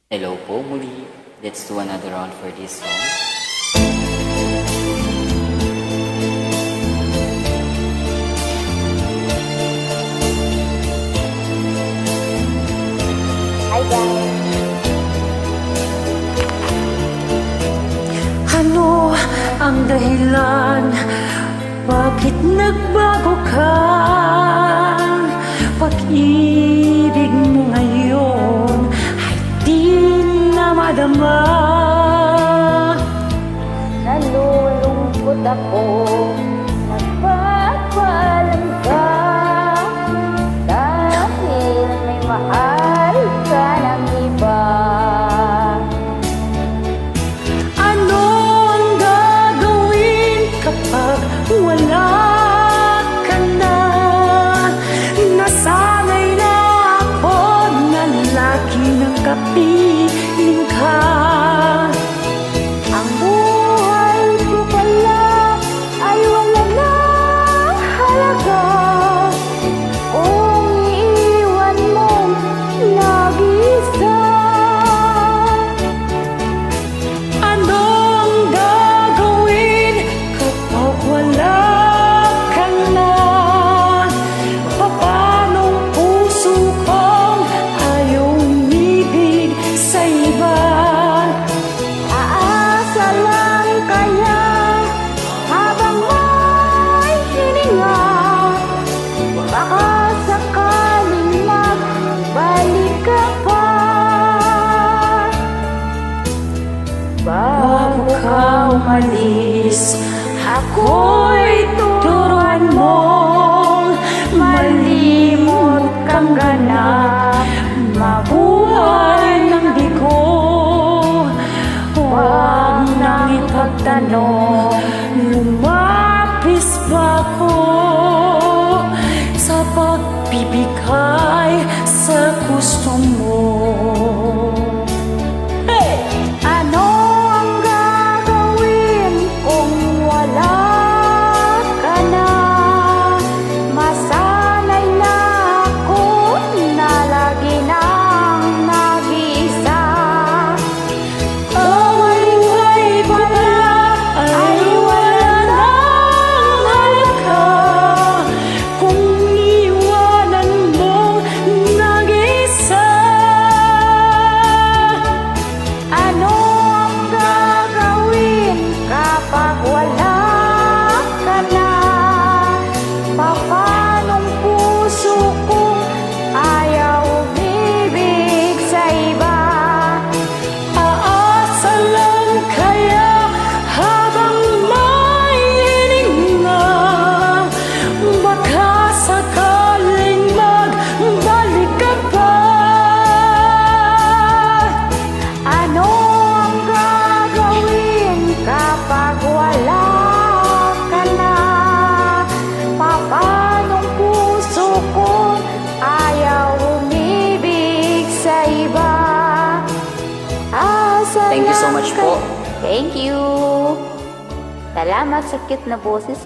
Hello po muli. Let's do another round for this song. Hi guys! Ano ang dahilan? Bakit nagbago ka? Pag-ibig mo ngayon ay di na madama. Nalulungkot ako, nagpapalam ka, dahil may mahal ka ng iba. Ano ang gagawin kapag wala ka na? Nasanay na ako na lagi ng kapiling ka. Ang buhay ko pala ay wala ng halaga kung iiwan mong nag-isa. Ano ang gagawin kapag wala ka na? Papanong puso kong ayaw umibig sa iba? Aasa lang kaya habang may hininga, baka sakaling magbalik ka pa. Bago ka umalis, ako'y turuan mong malimot kang ganap, mabuhay ng bigo. Huwag nang ipagtanong, lumapis ba ako sa pagbibigay sa gusto mo? Ano ang gagawin kung wala ka na? Masanay na ako na lagi nang nag-iisa. Ang buhay pala ay wala nang halaga kung iwanan mong nag-isa. Ano ang gagawin kapag wala ka na? Papanong puso ko ayaw umibig sa iba? Aasa lang kaya habang may hininga, baka sakaling magbalik ka pa. Ano ang gagawin kapag wala ka na? Papanong puso ko ayaw umibig sa iba? Asa Thank you so lang much kay- po. Thank you. Salamat sa cute na boses.